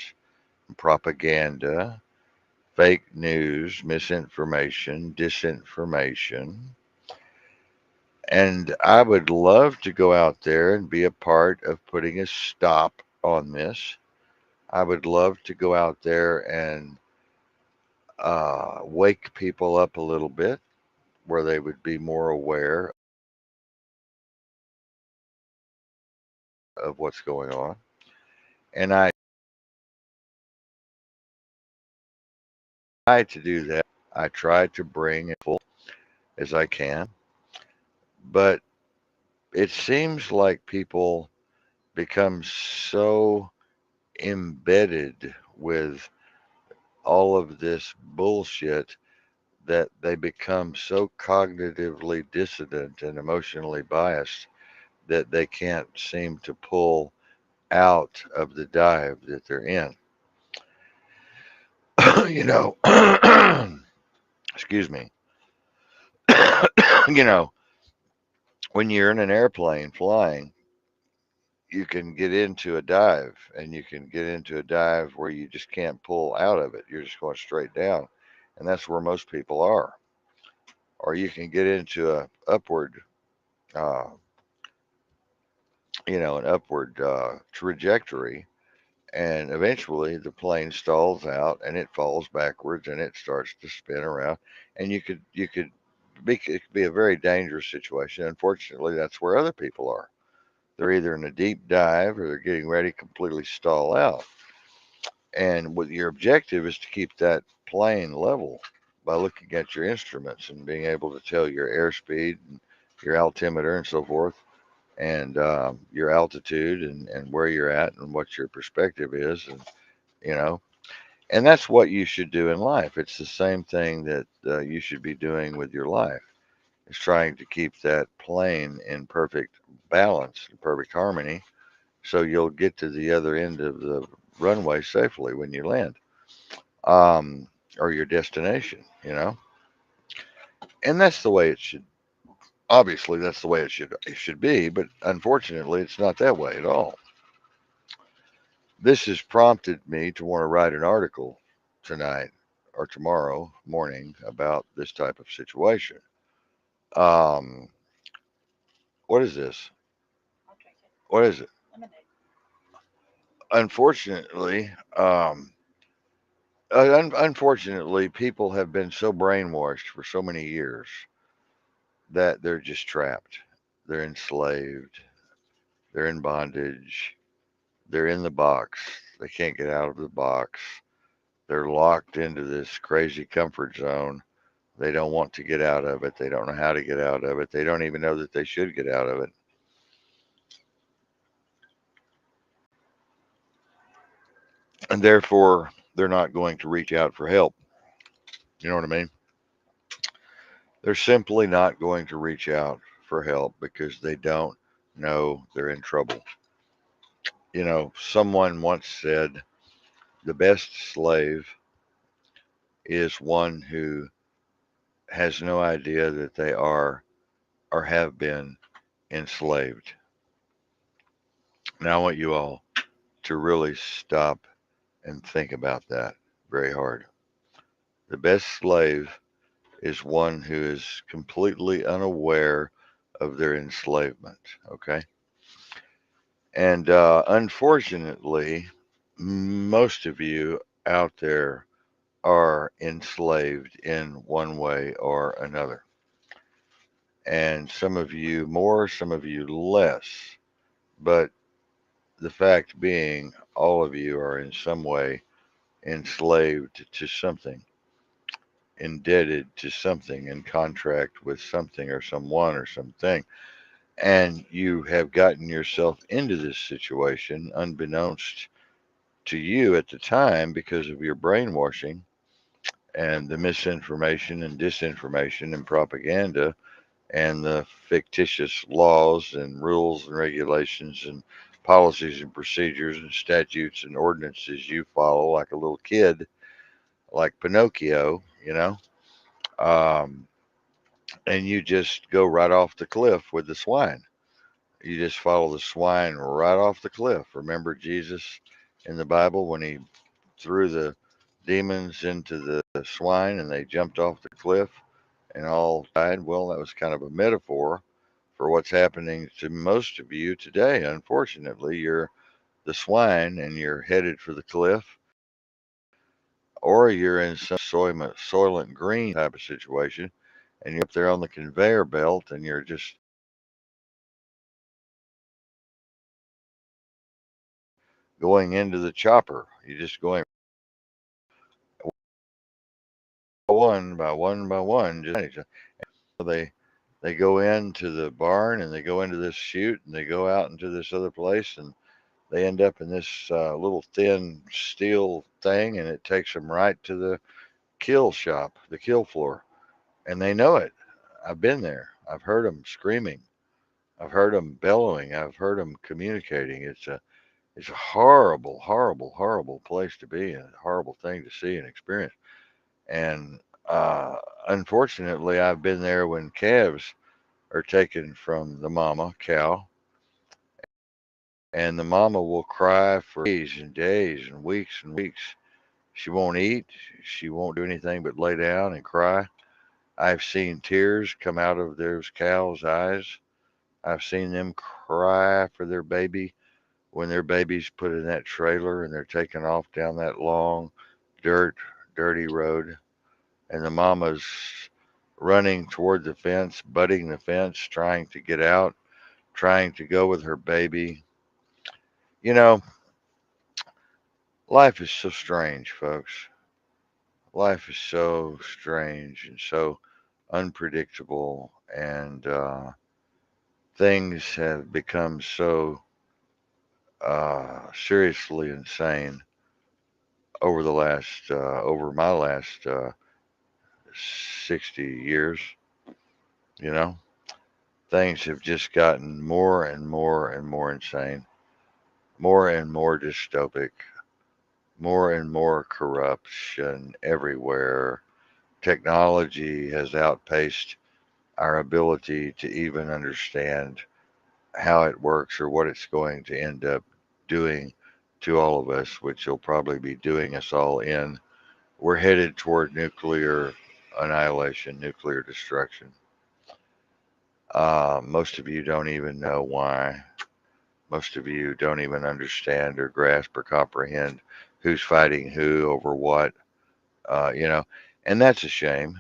Speaker 1: propaganda, fake news, misinformation, disinformation. And I would love to go out there and be a part of putting a stop on this. I would love to go out there and wake people up a little bit where they would be more aware of what's going on. And I try to do that. I try to bring as full as I can. But it seems like people become so embedded with all of this bullshit that they become so cognitively dissonant and emotionally biased that they can't seem to pull out of the dive that they're in. you know, excuse me. you know, when you're in an airplane flying, you can get into a dive, and you can get into a dive where you just can't pull out of it. You're just going straight down. And that's where most people are. Or you can get into a upward, uh, an upward trajectory, and eventually the plane stalls out and it falls backwards and it starts to spin around, and you could it could be a very dangerous situation. Unfortunately, that's where other people are. They're either in a deep dive or they're getting ready to completely stall out. And what your objective is to keep that plane level by looking at your instruments and being able to tell your airspeed and your altimeter and so forth, and your altitude and where you're at and what your perspective is, and you know, and that's what you should do in life. It's the same thing that you should be doing with your life. Is trying to keep that plane in perfect balance and perfect harmony, so you'll get to the other end of the runway safely when you land, um, or your destination. And that's the way it should. Obviously, that's the way it should be, but unfortunately, it's not that way at all. This has prompted me to want to write an article tonight or tomorrow morning about this type of situation. Um, what is this? What is it? Unfortunately, unfortunately, people have been so brainwashed for so many years that they're just trapped. They're enslaved. They're in bondage. They're in the box. They can't get out of the box. They're locked into this crazy comfort zone. They don't want to get out of it. They don't know how to get out of it. They don't even know that they should get out of it. And therefore, they're not going to reach out for help. You know what I mean? They're simply not going to reach out for help because they don't know they're in trouble. Someone once said the best slave is one who has no idea that they are or have been enslaved. Now, I want you all to really stop and think about that very hard. The best slave is one who is completely unaware of their enslavement, okay? And unfortunately, most of you out there are enslaved in one way or another. And some of you more, some of you less. But the fact being, all of you are in some way enslaved to something, indebted to something, in contract with something or someone or something. And you have gotten yourself into this situation unbeknownst to you at the time because of your brainwashing and the misinformation and disinformation and propaganda and the fictitious laws and rules and regulations and policies and procedures and statutes and ordinances you follow like a little kid, like Pinocchio, um, and you just go right off the cliff with the swine. You just follow the swine right off the cliff. Remember Jesus in the Bible when he threw the demons into the swine and they jumped off the cliff and all died? Well, that was kind of a metaphor for what's happening to most of you today. Unfortunately, you're the swine and you're headed for the cliff, or you're in some Soylent Green type of situation and you're up there on the conveyor belt and you're just going into the chopper. You're just going one by one by one. Just they they go into the barn and they go into this chute and they go out into this other place and they end up in this little thin steel thing and it takes them right to the kill shop, the kill floor, and they know it. I've been there. I've heard them screaming. I've heard them bellowing. I've heard them communicating. It's a horrible, horrible, horrible place to be and a horrible thing to see and experience. And uh, unfortunately, I've been there when calves are taken from the mama cow, and the mama will cry for days and days and weeks and weeks. She won't eat. She won't do anything but lay down and cry. I've seen tears come out of those cows' eyes. I've seen them cry for their baby when their baby's put in that trailer and they're taken off down that long, dirt, dirty road, and the mama's running toward the fence, butting the fence, trying to get out, trying to go with her baby. You know, life is so strange, folks. Life is so strange and so unpredictable, and things have become so seriously insane over my last 60 years. You know, things have just gotten more and more and more insane, more and more dystopic, more and more corruption everywhere. Technology has outpaced our ability to even understand how it works or what it's going to end up doing to all of us, which will probably be doing us all in. We're headed toward nuclear annihilation, nuclear destruction. Most of you don't even know why. Most of you don't even understand or grasp or comprehend who's fighting who over what, you know, and that's a shame.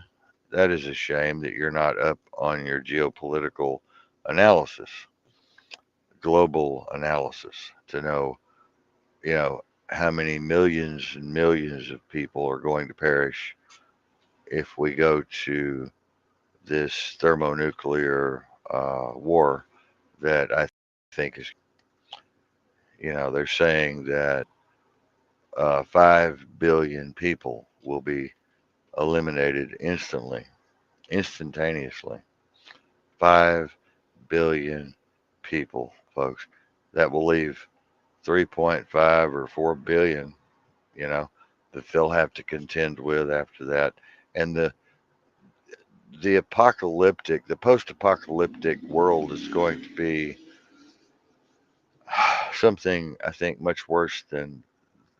Speaker 1: That is a shame that you're not up on your geopolitical analysis, global analysis, to know, you know, how many millions and millions of people are going to perish if we go to this thermonuclear war that I think is, they're saying that 5 billion people will be eliminated instantly, instantaneously. 5 billion people, folks. That will leave 3.5 or 4 billion, you know, that they'll have to contend with after that. And the post-apocalyptic world is going to be something I think much worse than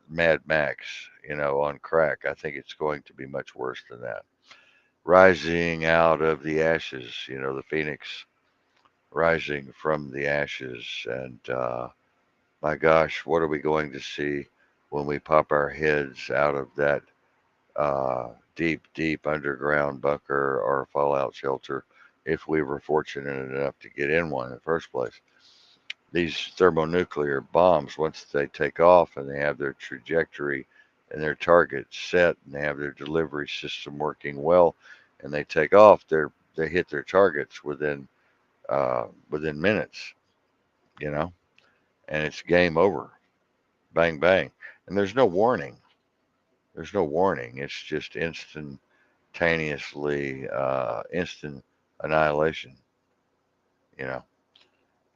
Speaker 1: Mad Max, on crack. I think it's going to be much worse than that. Rising out of the ashes, the phoenix rising from the ashes. And my gosh, what are we going to see when we pop our heads out of that deep, deep underground bunker or fallout shelter if we were fortunate enough to get in one in the first place? These thermonuclear bombs, once they take off and they have their trajectory and their target set and they have their delivery system working well and they take off, they hit their targets within minutes, you know, and it's game over. Bang bang. And there's no warning. There's no warning. It's just instant annihilation, you know,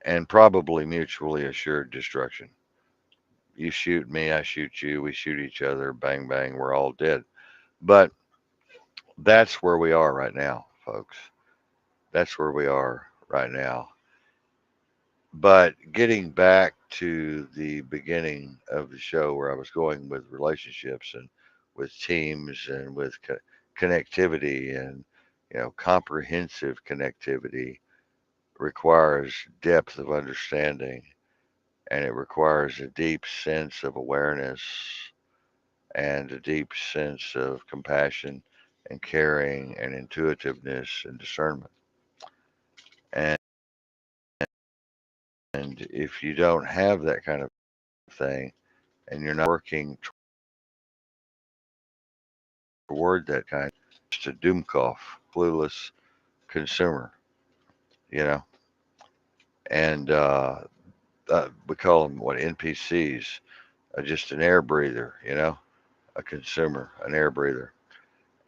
Speaker 1: and probably mutually assured destruction. You shoot me, I shoot you, we shoot each other, bang, bang, we're all dead. But that's where we are right now, folks. That's where we are right now. But getting back to the beginning of the show where I was going with relationships and with teams and with connectivity and, comprehensive connectivity requires depth of understanding and it requires a deep sense of awareness and a deep sense of compassion and caring and intuitiveness and discernment. And, and if you don't have that kind of thing and you're not working toward that kind, just a doomcough, clueless consumer, you know. And we call them what, NPCs, just an air breather, a consumer, an air breather.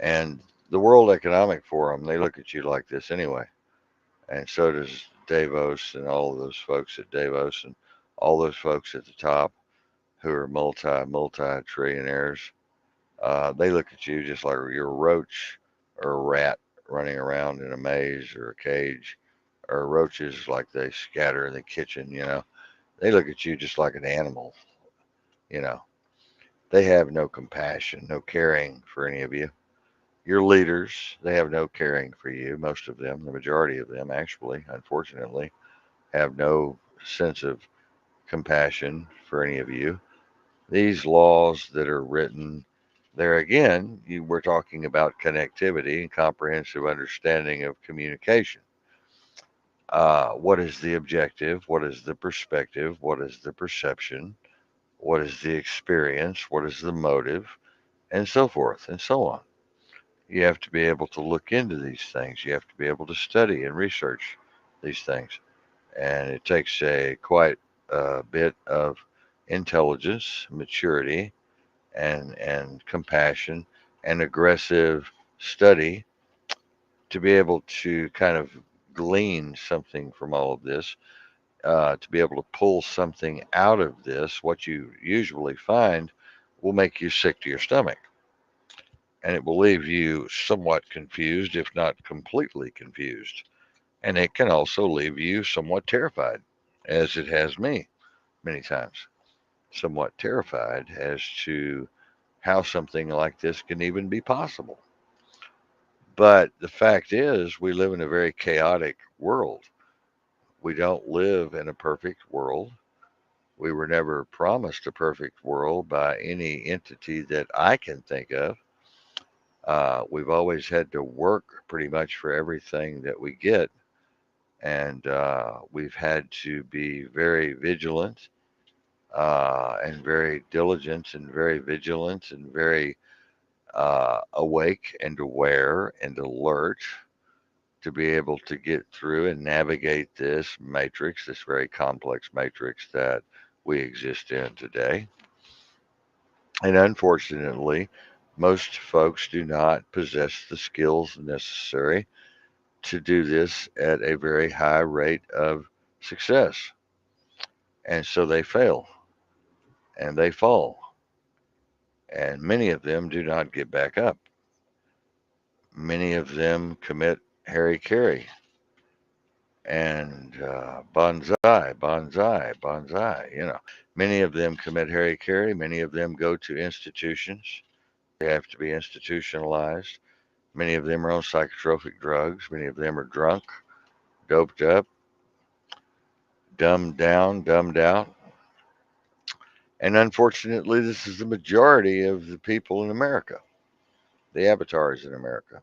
Speaker 1: And the World Economic Forum, they look at you like this anyway. And so does Davos and all of those folks at Davos and all those folks at the top who are multi trillionaires. They look at you just like you're a roach or a rat running around in a maze or a cage, or roaches like they scatter in the kitchen. They look at you just like an animal. You know, they have no compassion, no caring for any of you. Your leaders, they have no caring for you. Most of them, the majority of them, actually, unfortunately, have no sense of compassion for any of you. These laws that are written there again, we're talking about connectivity and comprehensive understanding of communication. What is the objective? What is the perspective? What is the perception? What is the experience? What is the motive? And so forth and so on. You have to be able to look into these things. You have to be able to study and research these things. And it takes a quite a bit of intelligence, maturity, and compassion and aggressive study to be able to kind of glean something from all of this, to be able to pull something out of this. What you usually find will make you sick to your stomach, and it will leave you somewhat confused, if not completely confused. And it can also leave you somewhat terrified, as it has me many times, somewhat terrified as to how something like this can even be possible. But the fact is, we live in a very chaotic world. We don't live in a perfect world. We were never promised a perfect world by any entity that I can think of. We've always had to work pretty much for everything that we get, and we've had to be very vigilant, and very diligent and very vigilant and very awake and aware and alert to be able to get through and navigate this matrix, this very complex matrix that we exist in today. And unfortunately, most folks do not possess the skills necessary to do this at a very high rate of success. And so they fail and they fall. And many of them do not get back up. Many of them commit Harry Carey and bonsai, bonsai, bonsai. Many of them commit Harry Carey. Many of them go to institutions. They have to be institutionalized. Many of them are on psychotropic drugs. Many of them are drunk, doped up, dumbed down, dumbed out. And unfortunately, this is the majority of the people in America, the avatars in America.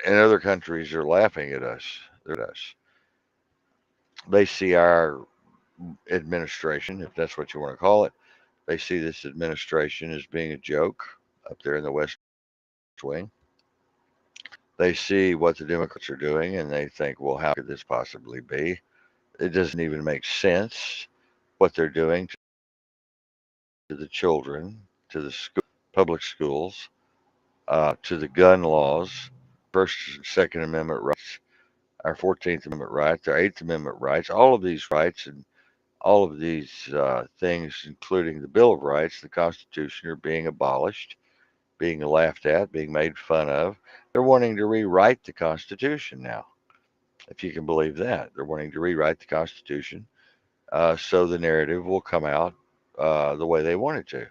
Speaker 1: And other countries are laughing at us. They're at us. They see our administration, if that's what you want to call it, they see this administration as being a joke up there in the West Wing. They see what the Democrats are doing and they think, well, how could this possibly be? It doesn't even make sense what they're doing to the children, to the public schools, to the gun laws, First and Second Amendment rights, our 14th Amendment rights, our Eighth Amendment rights, all of these rights and all of these things, including the Bill of Rights, the Constitution, are being abolished, being laughed at, being made fun of. They're wanting to rewrite the Constitution now, if you can believe that. They're wanting to rewrite the Constitution so the narrative will come out the way they want it to.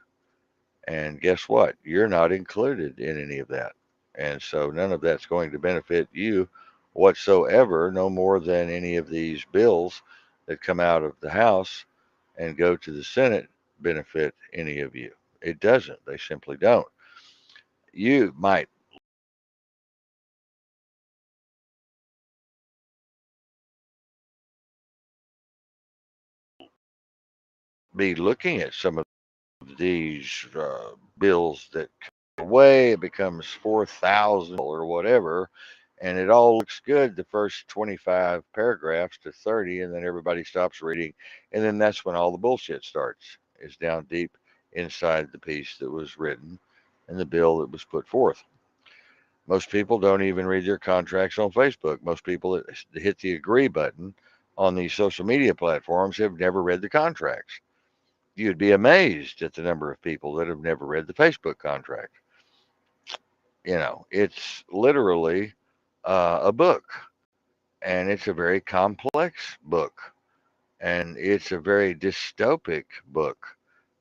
Speaker 1: And guess what? You're not included in any of that. And so none of that's going to benefit you whatsoever, no more than any of these bills that come out of the House and go to the Senate benefit any of you. It doesn't. They simply don't. You might be looking at some of these bills that come away, it becomes 4,000 or whatever, and it all looks good the first 25 paragraphs to 30, and then everybody stops reading, and then that's when all the bullshit starts. Is down deep inside the piece that was written and the bill that was put forth. Most people don't even read their contracts on Facebook. Most people that hit the agree button on these social media platforms have never read the contracts. You'd be amazed at the number of people that have never read the Facebook contract. It's literally a book, and it's a very complex book, and it's a very dystopic book,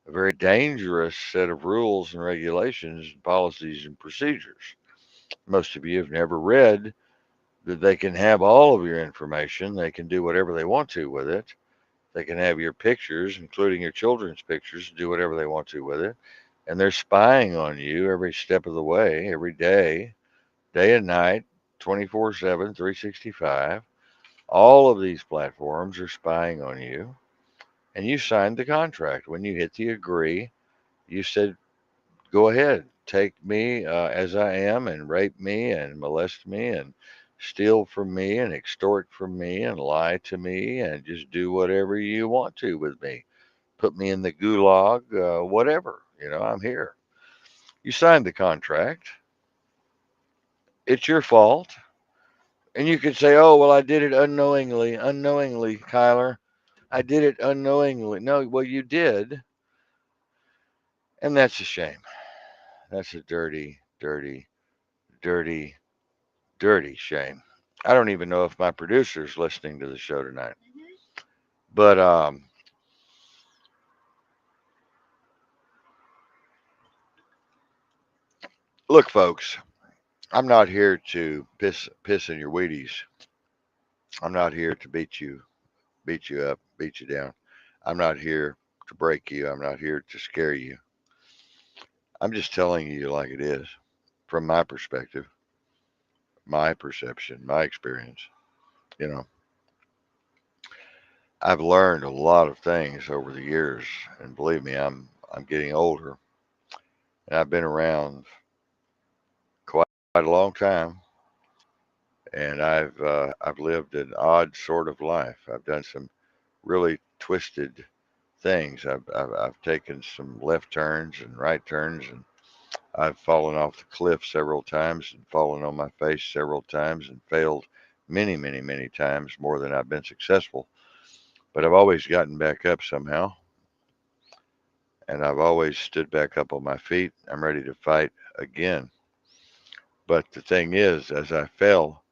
Speaker 1: a very dangerous set of rules and regulations, policies and procedures. Most of you have never read that they can have all of your information. They can do whatever they want to with it. They can have your pictures, including your children's pictures, do whatever they want to with it. And they're spying on you every step of the way, every day and night, 24/7, 365. All of these platforms are spying on you. And you signed the contract. When you hit the agree, you said, go ahead, take me as I am and rape me and molest me and steal from me and extort from me and lie to me and just do whatever you want to with me. Put me in the gulag, whatever. I'm here. You signed the contract. It's your fault. And you could say, oh, well, I did it unknowingly. Unknowingly, Kyler. I did it unknowingly. No, well, you did. And that's a shame. That's a dirty, dirty, dirty, dirty shame. I don't even know if my producer's listening to the show tonight. But look, folks, I'm not here to piss in your Wheaties. I'm not here to beat you up, beat you down. I'm not here to break you. I'm not here to scare you. I'm just telling you like it is from my perspective, my perception, my experience. You know, I've learned a lot of things over the years, and believe me, I'm getting older, and I've been around quite a long time, and I've lived an odd sort of life. I've done some really twisted things. I've taken some left turns and right turns, and I've fallen off the cliff several times and fallen on my face several times and failed many, many, many times more than I've been successful. But I've always gotten back up somehow, and I've always stood back up on my feet. I'm ready to fight again. But the thing is, as I fell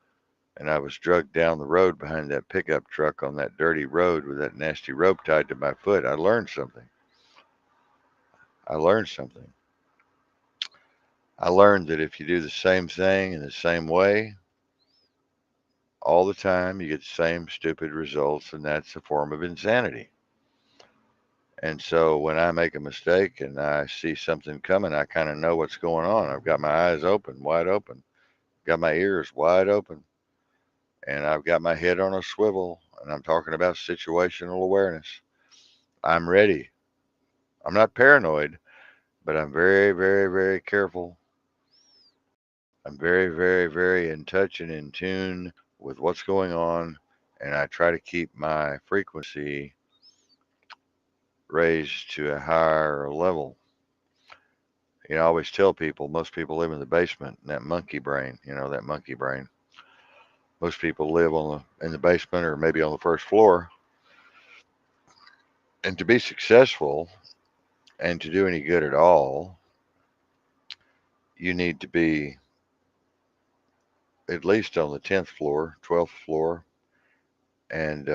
Speaker 1: and I was dragged down the road behind that pickup truck on that dirty road with that nasty rope tied to my foot, I learned something. I learned something. I learned that if you do the same thing in the same way all the time, you get the same stupid results, and that's a form of insanity. And so when I make a mistake and I see something coming, I kind of know what's going on. I've got my eyes open, wide open, got my ears wide open, and I've got my head on a swivel, and I'm talking about situational awareness. I'm ready. I'm not paranoid, but I'm very, very, very careful. I'm very, very, very in touch and in tune with what's going on, and I try to keep my frequency raised to a higher level. I always tell people most people live in the basement, that monkey brain, that monkey brain. Most people live in the basement or maybe on the first floor. And to be successful and to do any good at all, you need to be at least on the 10th floor, 12th floor. And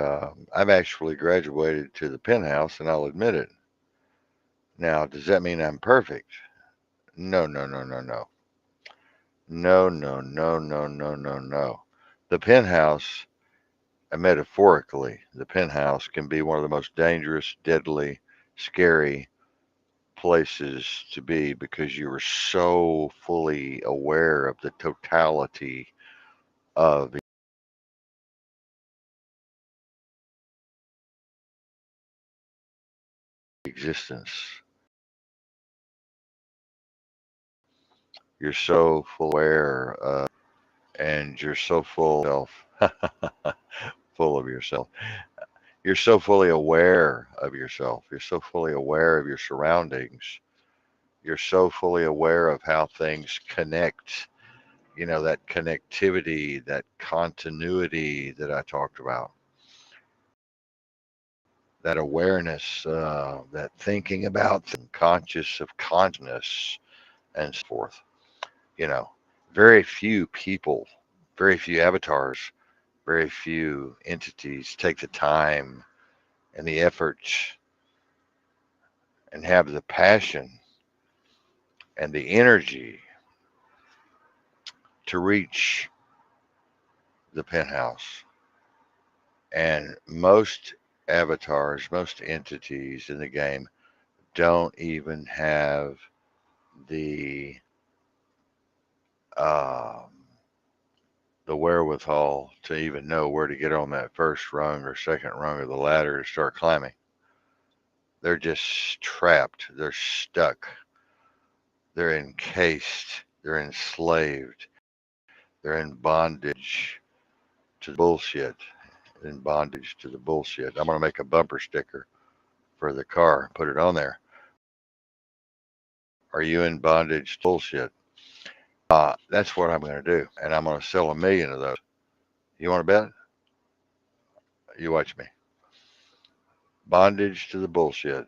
Speaker 1: I've actually graduated to the penthouse, and I'll admit it. Now, does that mean I'm perfect? No, no, no, no, no. No, no, no, no, no, no, no. The penthouse, metaphorically, the penthouse can be one of the most dangerous, deadly, scary places to be because you are so fully aware of the totality of existence. You're so full aware and you're so full of yourself, full of yourself. You're so fully aware of yourself. You're so fully aware of your surroundings. You're so fully aware of how things connect, that connectivity, that continuity that I talked about, that awareness, that thinking about conscious of consciousness and so forth. You know, very few people, very few avatars, very few entities take the time and the effort and have the passion and the energy to reach the penthouse. And most avatars, most entities in the game don't even have the um, the wherewithal to even know where to get on that first rung or second rung of the ladder to start climbing. They're just trapped. They're stuck. They're encased. They're enslaved. They're in bondage to the bullshit. In bondage to the bullshit. I'm going to make a bumper sticker for the car. Put it on there. Are you in bondage to bullshit? That's what I'm going to do. And I'm going to sell 1,000,000 of those. You want to bet? You watch me. Bondage to the bullshit.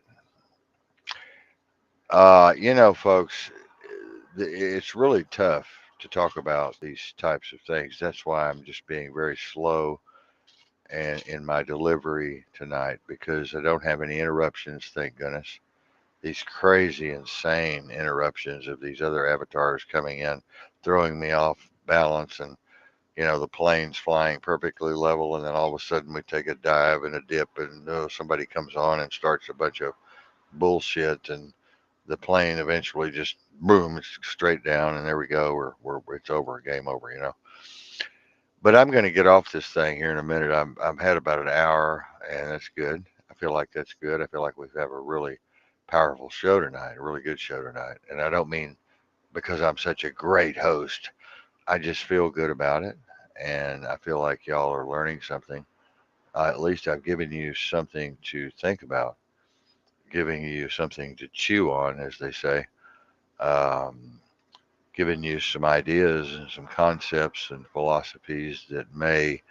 Speaker 1: Folks, it's really tough to talk about these types of things. That's why I'm just being very slow and in my delivery tonight because I don't have any interruptions, thank goodness. These crazy, insane interruptions of these other avatars coming in, throwing me off balance, and the plane's flying perfectly level, and then all of a sudden we take a dive and a dip, and somebody comes on and starts a bunch of bullshit, and the plane eventually just boom, it's straight down, and there we go. It's over, game over. But I'm going to get off this thing here in a minute. I've had about an hour, and that's good. I feel like that's good. I feel like we have a really powerful show tonight, a really good show tonight. And I don't mean because I'm such a great host. I just feel good about it, and I feel like y'all are learning something. At least I've given you something to think about, giving you something to chew on, as they say. Um, Giving you some ideas and some concepts and philosophies that may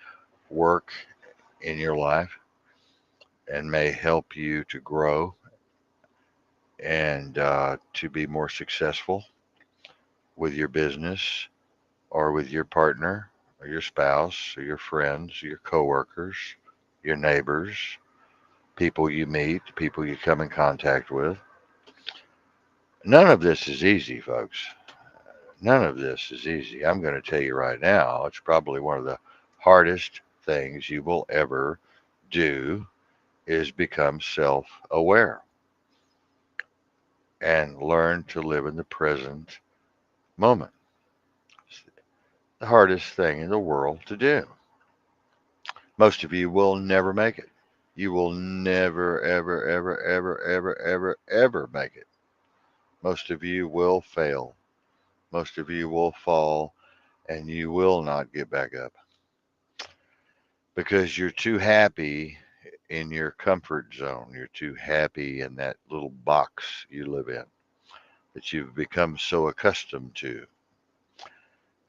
Speaker 1: work in your life and may help you to grow and to be more successful with your business or with your partner or your spouse or your friends, your coworkers, your neighbors, people you meet, people you come in contact with. None of this is easy, folks. None of this is easy. I'm going to tell you right now, it's probably one of the hardest things you will ever do is become self-aware and learn to live in the present moment. It's the hardest thing in the world to do. Most of you will never make it. You will never, ever, ever, ever, ever, ever, ever make it. Most of you will fail. Most of you will fall and you will not get back up because you're too happy in your comfort zone. You're too happy in that little box you live in that you've become so accustomed to.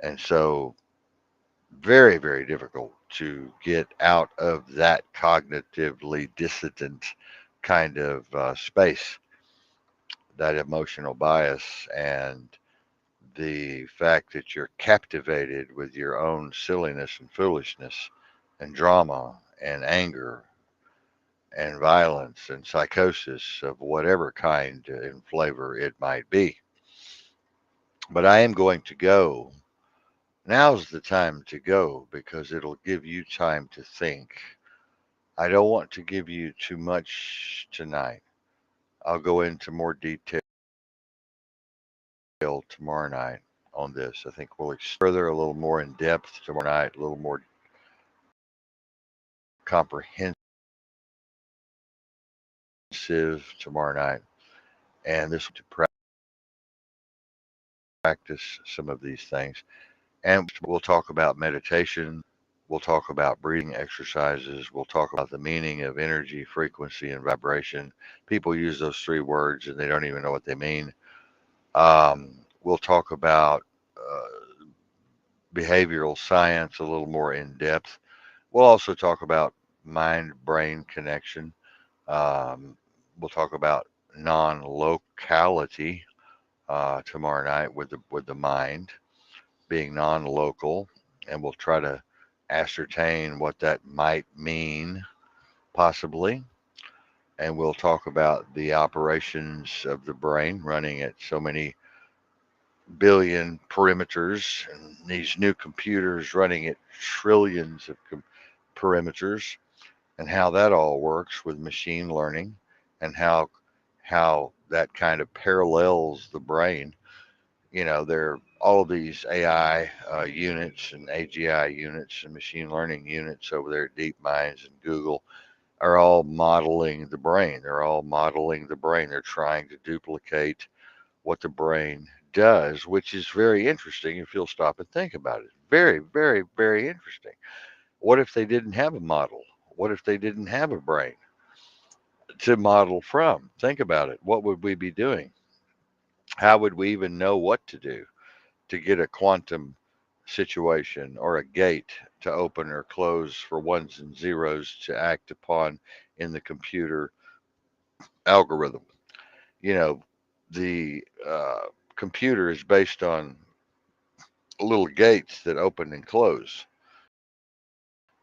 Speaker 1: And so, very, very difficult to get out of that cognitively dissident kind of space, that emotional bias, and the fact that you're captivated with your own silliness and foolishness and drama and anger and violence and psychosis of whatever kind and flavor it might be. But I am going to go. Now's the time to go because it'll give you time to think. I don't want to give you too much tonight. I'll go into more detail tomorrow night on this. I think we'll explore further, a little more in depth tomorrow night, a little more comprehensive tomorrow night. And this will to practice some of these things. And we'll talk about meditation. We'll talk about breathing exercises. We'll talk about the meaning of energy, frequency, and vibration. People use those three words and they don't even know what they mean. We'll talk about behavioral science a little more in depth. We'll also talk about mind brain connection. Um, we'll talk about non locality tomorrow night with the mind being non local, and we'll try to ascertain what that might mean, possibly. And we'll talk about the operations of the brain running at so many billion perimeters, and these new computers running at trillions of perimeters, and how that all works with machine learning, and how that kind of parallels the brain. There are all of these AI units and AGI units and machine learning units over there at DeepMinds and Google are all modeling the brain. They're all modeling the brain. They're trying to duplicate what the brain does, which is very interesting if you'll stop and think about it. Very, very, very interesting. What if they didn't have a model? What if they didn't have a brain to model from? Think about it. What would we be doing? How would we even know what to do to get a quantum situation or a gate to open or close for ones and zeros to act upon in the computer algorithm? You know, the computer is based on little gates that open and close.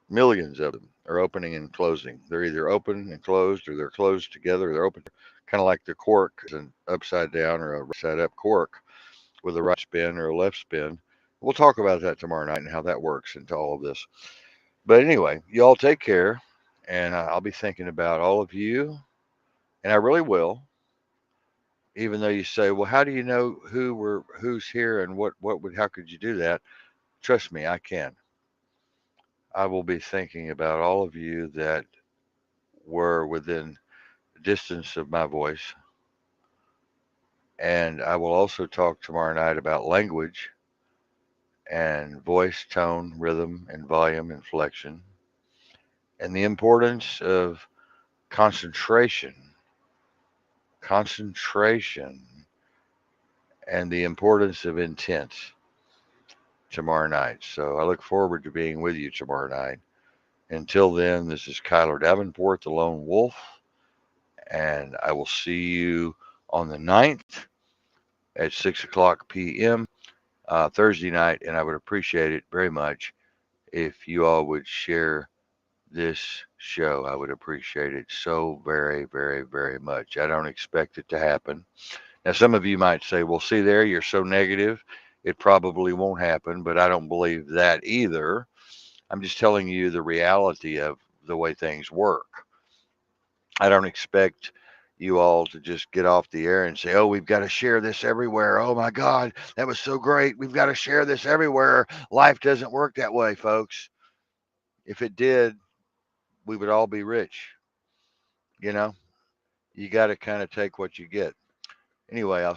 Speaker 1: Millions of them are opening and closing. They're either open and closed, or they're closed together, or they're open, kind of like the cork is an upside down or a right side up cork with a right spin or a left spin. We'll talk about that tomorrow night and how that works into all of this. But anyway, you all take care, and I'll be thinking about all of you, and I really will. Even though you say, "Well, how do you know who's here and what would how could you do that?" Trust me, I can. I will be thinking about all of you that were within distance of my voice. And I will also talk tomorrow night about language and voice, tone, rhythm, and volume, inflection, and the importance of concentration, concentration, and the importance of intent tomorrow night. So I look forward to being with you tomorrow night. Until then, this is Kiler Davenport, the Lone Wolf, and I will see you on the 9th at 6 o'clock p.m. Thursday night, and I would appreciate it very much if you all would share this show. I would appreciate it so very, very, very much. I don't expect it to happen. Now, some of you might say, well, see there, you're so negative. It probably won't happen, but I don't believe that either. I'm just telling you the reality of the way things work. I don't expect you all to just get off the air and say, oh, we've got to share this everywhere. Oh my God, that was so great. We've got to share this everywhere. Life doesn't work that way, folks. If it did, we would all be rich. You know, you got to kind of take what you get. Anyway, I'll